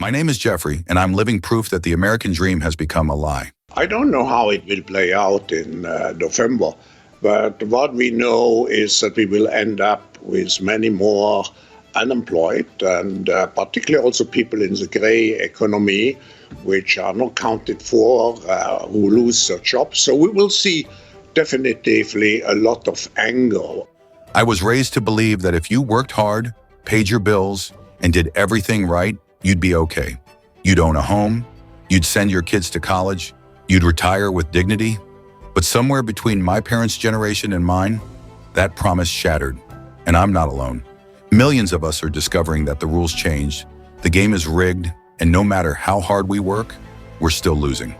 My name is Jeffrey, and I'm living proof that the American dream has become a lie. I don't know how it will play out in November, but what we know is that we will end up with many more unemployed, and particularly also people in the gray economy, which are not counted for, who lose their jobs. So we will see definitively a lot of anger. I was raised to believe that if you worked hard, paid your bills, and did everything right, you'd be okay. You'd own a home, you'd send your kids to college, you'd retire with dignity. But somewhere between my parents' generation and mine, that promise shattered. And I'm not alone. Millions of us are discovering that the rules changed, the game is rigged, and no matter how hard we work, we're still losing.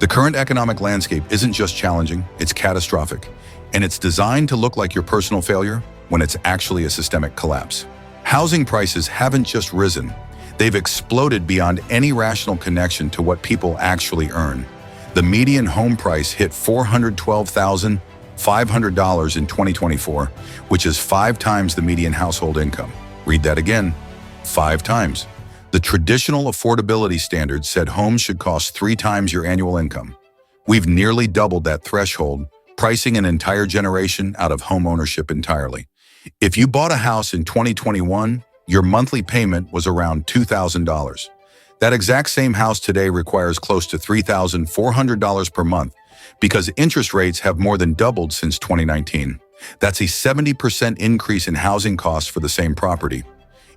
The current economic landscape isn't just challenging, it's catastrophic. And it's designed to look like your personal failure when it's actually a systemic collapse. Housing prices haven't just risen, they've exploded beyond any rational connection to what people actually earn. The median home price hit $412,500 in 2024, which is 5 times the median household income. Read that again, 5 times. The traditional affordability standard said homes should cost 3 times your annual income. We've nearly doubled that threshold, pricing an entire generation out of home ownership entirely. If you bought a house in 2021, your monthly payment was around $2,000. That exact same house today requires close to $3,400 per month because interest rates have more than doubled since 2019. That's a 70% increase in housing costs for the same property.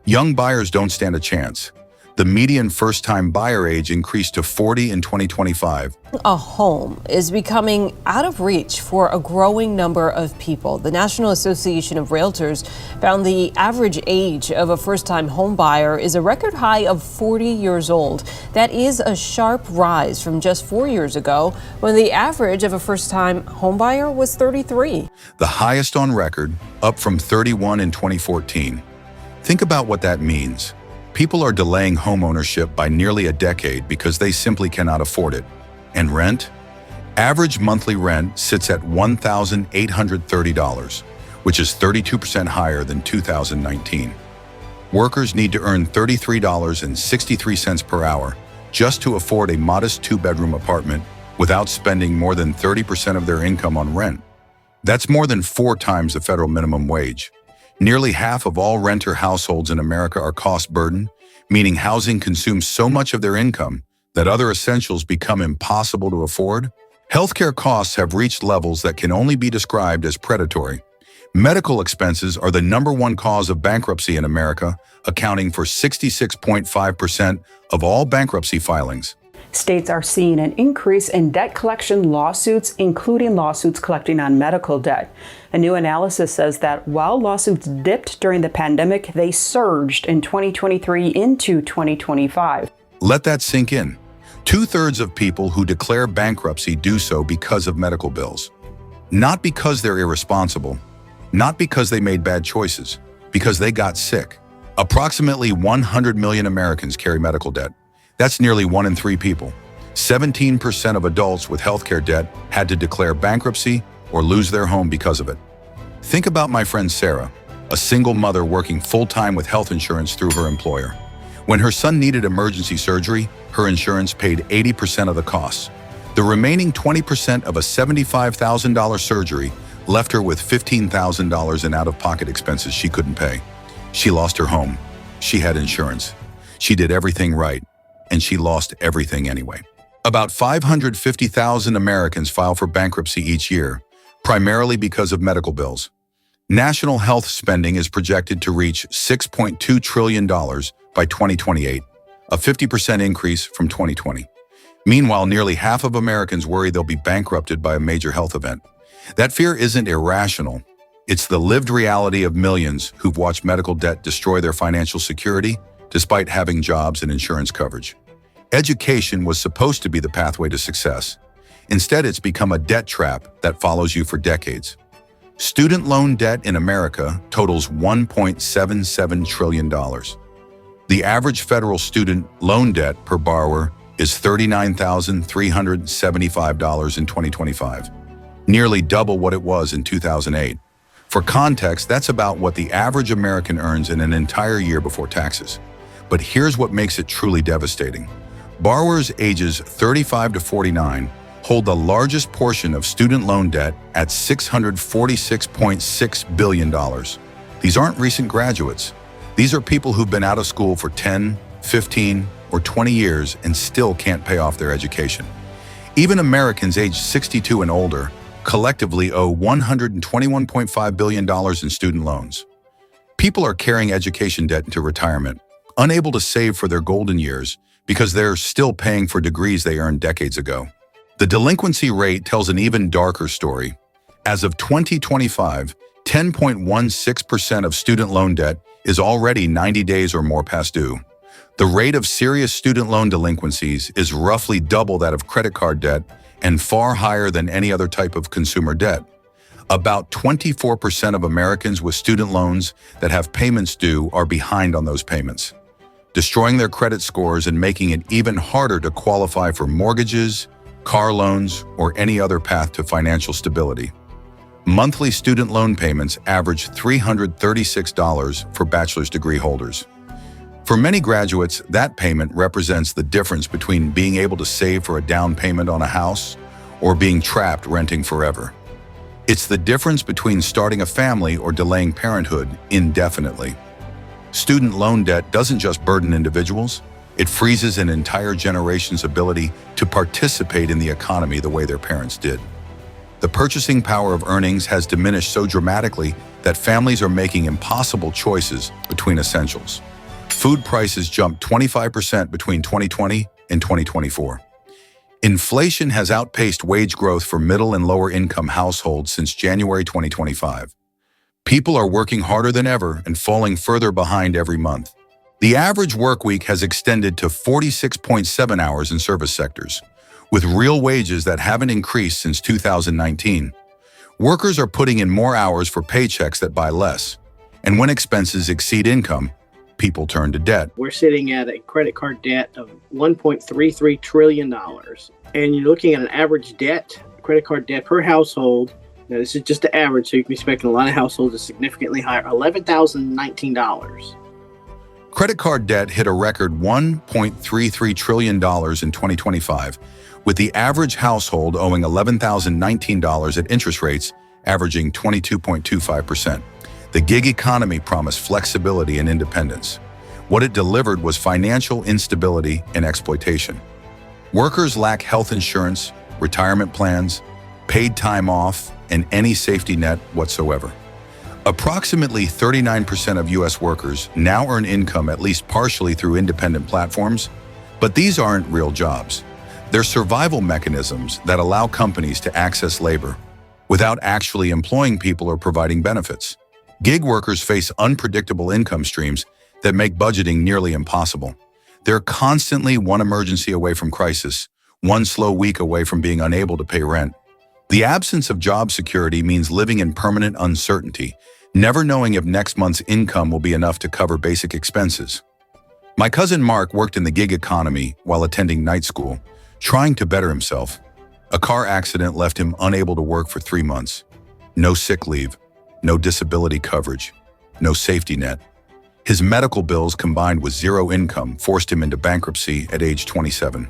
Young buyers don't stand a chance. The median first-time buyer age increased to 40 in 2025. A home is becoming out of reach for a growing number of people. The National Association of Realtors found the average age of a first-time home buyer is a record high of 40 years old. That is a sharp rise from just 4 years ago, when the average of a first-time home buyer was 33. The highest on record, up from 31 in 2014. Think about what that means. People are delaying home ownership by nearly a decade because they simply cannot afford it. And rent? Average monthly rent sits at $1,830, which is 32% higher than 2019. Workers need to earn $33.63 per hour just to afford a modest 2-bedroom apartment without spending more than 30% of their income on rent. That's more than 4 times the federal minimum wage. Nearly half of all renter households in America are cost-burdened, meaning housing consumes so much of their income that other essentials become impossible to afford. Healthcare costs have reached levels that can only be described as predatory. Medical expenses are the #1 cause of bankruptcy in America, accounting for 66.5% of all bankruptcy filings. States are seeing an increase in debt collection lawsuits, including lawsuits collecting on medical debt. A new analysis says that while lawsuits dipped during the pandemic, they surged in 2023 into 2025. Let that sink in. 2/3 of people who declare bankruptcy do so because of medical bills. Not because they're irresponsible, not because they made bad choices, because they got sick. Approximately 100 million Americans carry medical debt. That's nearly 1 in 3 people. 17% of adults with healthcare debt had to declare bankruptcy or lose their home because of it. Think about my friend Sarah, a single mother working full-time with health insurance through her employer. When her son needed emergency surgery, her insurance paid 80% of the costs. The remaining 20% of a $75,000 surgery left her with $15,000 in out-of-pocket expenses she couldn't pay. She lost her home. She had insurance. She did everything right, and she lost everything anyway. About 550,000 Americans file for bankruptcy each year, primarily because of medical bills. National health spending is projected to reach $6.2 trillion by 2028, a 50% increase from 2020. Meanwhile, nearly half of Americans worry they'll be bankrupted by a major health event. That fear isn't irrational. It's the lived reality of millions who've watched medical debt destroy their financial security despite having jobs and insurance coverage. Education was supposed to be the pathway to success. Instead, it's become a debt trap that follows you for decades. Student loan debt in America totals $1.77 trillion. The average federal student loan debt per borrower is $39,375 in 2025, nearly double what it was in 2008. For context, that's about what the average American earns in an entire year before taxes. But here's what makes it truly devastating. Borrowers ages 35 to 49 hold the largest portion of student loan debt at $646.6 billion. These aren't recent graduates. These are people who've been out of school for 10, 15, or 20 years and still can't pay off their education. Even Americans aged 62 and older collectively owe $121.5 billion in student loans. People are carrying education debt into retirement, unable to save for their golden years because they're still paying for degrees they earned decades ago. The delinquency rate tells an even darker story. As of 2025, 10.16% of student loan debt is already 90 days or more past due. The rate of serious student loan delinquencies is roughly double that of credit card debt and far higher than any other type of consumer debt. About 24% of Americans with student loans that have payments due are behind on those payments, destroying their credit scores and making it even harder to qualify for mortgages, car loans, or any other path to financial stability. Monthly student loan payments average $336 for bachelor's degree holders. For many graduates, that payment represents the difference between being able to save for a down payment on a house or being trapped renting forever. It's the difference between starting a family or delaying parenthood indefinitely. Student loan debt doesn't just burden individuals, it freezes an entire generation's ability to participate in the economy the way their parents did. The purchasing power of earnings has diminished so dramatically that families are making impossible choices between essentials. Food prices jumped 25% between 2020 and 2024. Inflation has outpaced wage growth for middle and lower income households since January 2025. People are working harder than ever and falling further behind every month. The average work week has extended to 46.7 hours in service sectors, with real wages that haven't increased since 2019. Workers are putting in more hours for paychecks that buy less, and when expenses exceed income, people turn to debt. We're sitting at a credit card debt of $1.33 trillion, and you're looking at an average credit card debt per household. Now, this is just the average, so you can expect in a lot of households is significantly higher, $11,019. Credit card debt hit a record $1.33 trillion in 2025, with the average household owing $11,019 at interest rates averaging 22.25%. The gig economy promised flexibility and independence. What it delivered was financial instability and exploitation. Workers lack health insurance, retirement plans, paid time off, and any safety net whatsoever. Approximately 39% of U.S. workers now earn income at least partially through independent platforms, but these aren't real jobs. They're survival mechanisms that allow companies to access labor without actually employing people or providing benefits. Gig workers face unpredictable income streams that make budgeting nearly impossible. They're constantly one emergency away from crisis, one slow week away from being unable to pay rent. The absence of job security means living in permanent uncertainty, never knowing if next month's income will be enough to cover basic expenses. My cousin Mark worked in the gig economy while attending night school, trying to better himself. A car accident left him unable to work for 3 months. No sick leave, no disability coverage, no safety net. His medical bills combined with zero income forced him into bankruptcy at age 27.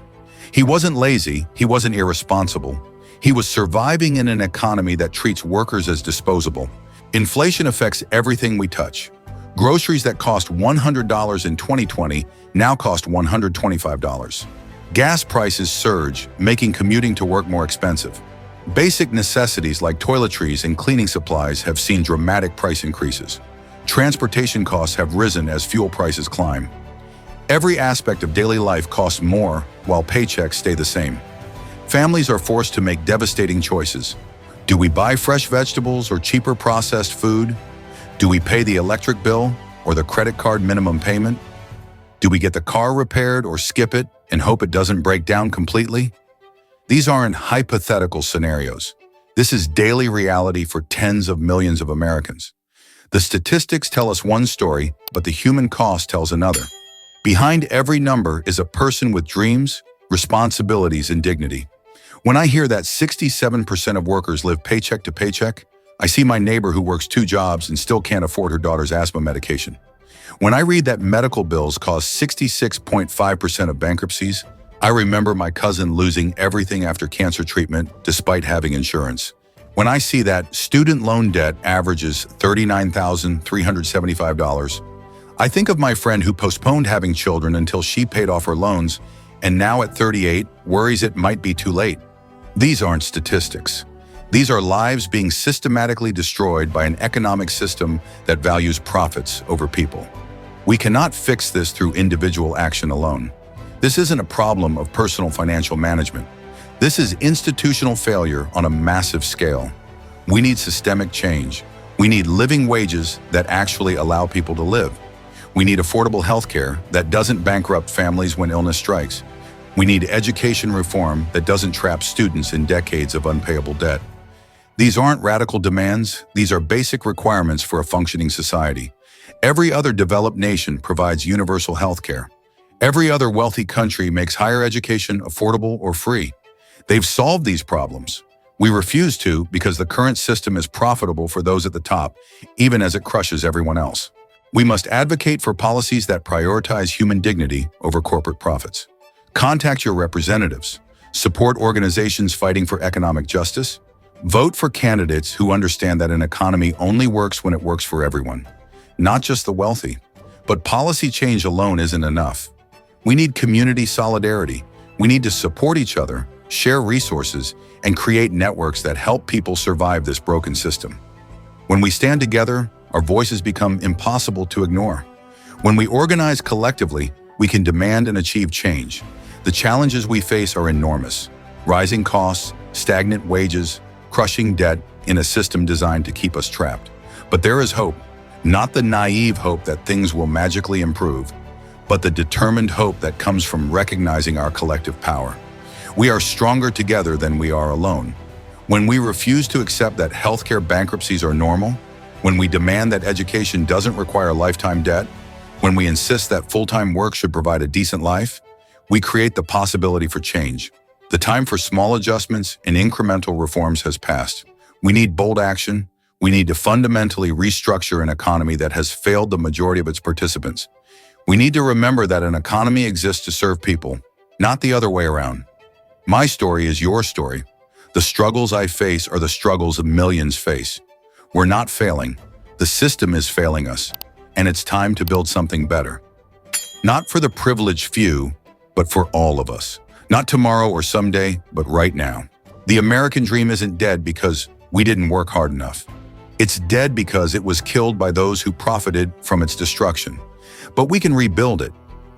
He wasn't lazy, he wasn't irresponsible. He was surviving in an economy that treats workers as disposable. Inflation affects everything we touch. Groceries that cost $100 in 2020 now cost $125. Gas prices surge, making commuting to work more expensive. Basic necessities like toiletries and cleaning supplies have seen dramatic price increases. Transportation costs have risen as fuel prices climb. Every aspect of daily life costs more while paychecks stay the same. Families are forced to make devastating choices. Do we buy fresh vegetables or cheaper processed food? Do we pay the electric bill or the credit card minimum payment? Do we get the car repaired or skip it and hope it doesn't break down completely? These aren't hypothetical scenarios. This is daily reality for tens of millions of Americans. The statistics tell us one story, but the human cost tells another. Behind every number is a person with dreams, responsibilities, and dignity. When I hear that 67% of workers live paycheck to paycheck, I see my neighbor who works 2 jobs and still can't afford her daughter's asthma medication. When I read that medical bills cause 66.5% of bankruptcies, I remember my cousin losing everything after cancer treatment despite having insurance. When I see that student loan debt averages $39,375, I think of my friend who postponed having children until she paid off her loans and now at 38 worries it might be too late. These aren't statistics. These are lives being systematically destroyed by an economic system that values profits over people. We cannot fix this through individual action alone. This isn't a problem of personal financial management. This is institutional failure on a massive scale. We need systemic change. We need living wages that actually allow people to live. We need affordable healthcare that doesn't bankrupt families when illness strikes. We need education reform that doesn't trap students in decades of unpayable debt. These aren't radical demands, these are basic requirements for a functioning society. Every other developed nation provides universal health care. Every other wealthy country makes higher education affordable or free. They've solved these problems. We refuse to because the current system is profitable for those at the top, even as it crushes everyone else. We must advocate for policies that prioritize human dignity over corporate profits. Contact your representatives. Support organizations fighting for economic justice. Vote for candidates who understand that an economy only works when it works for everyone, not just the wealthy. But policy change alone isn't enough. We need community solidarity. We need to support each other, share resources, and create networks that help people survive this broken system. When we stand together, our voices become impossible to ignore. When we organize collectively, we can demand and achieve change. The challenges we face are enormous. Rising costs, stagnant wages, crushing debt in a system designed to keep us trapped. But there is hope, not the naive hope that things will magically improve, but the determined hope that comes from recognizing our collective power. We are stronger together than we are alone. When we refuse to accept that healthcare bankruptcies are normal, when we demand that education doesn't require lifetime debt, when we insist that full-time work should provide a decent life, we create the possibility for change. The time for small adjustments and incremental reforms has passed. We need bold action. We need to fundamentally restructure an economy that has failed the majority of its participants. We need to remember that an economy exists to serve people, not the other way around. My story is your story. The struggles I face are the struggles of millions face. We're not failing. The system is failing us, and it's time to build something better. Not for the privileged few, but for all of us. Not tomorrow or someday, but right now. The American dream isn't dead because we didn't work hard enough. It's dead because it was killed by those who profited from its destruction. But we can rebuild it.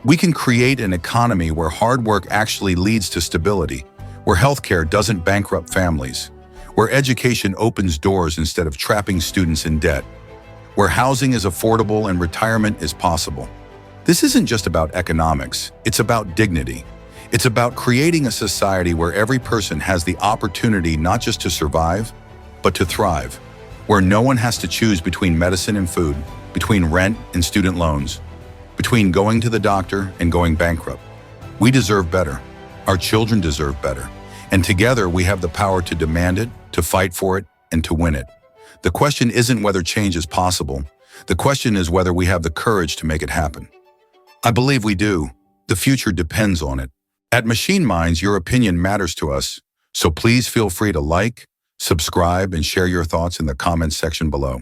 We can create an economy where hard work actually leads to stability, where healthcare doesn't bankrupt families, where education opens doors instead of trapping students in debt, where housing is affordable and retirement is possible. This isn't just about economics, it's about dignity. It's about creating a society where every person has the opportunity not just to survive, but to thrive, where no one has to choose between medicine and food, between rent and student loans, between going to the doctor and going bankrupt. We deserve better. Our children deserve better. And together we have the power to demand it, to fight for it, and to win it. The question isn't whether change is possible. The question is whether we have the courage to make it happen. I believe we do. The future depends on it. At Machine Minds, your opinion matters to us, so please feel free to like, subscribe, and share your thoughts in the comments section below.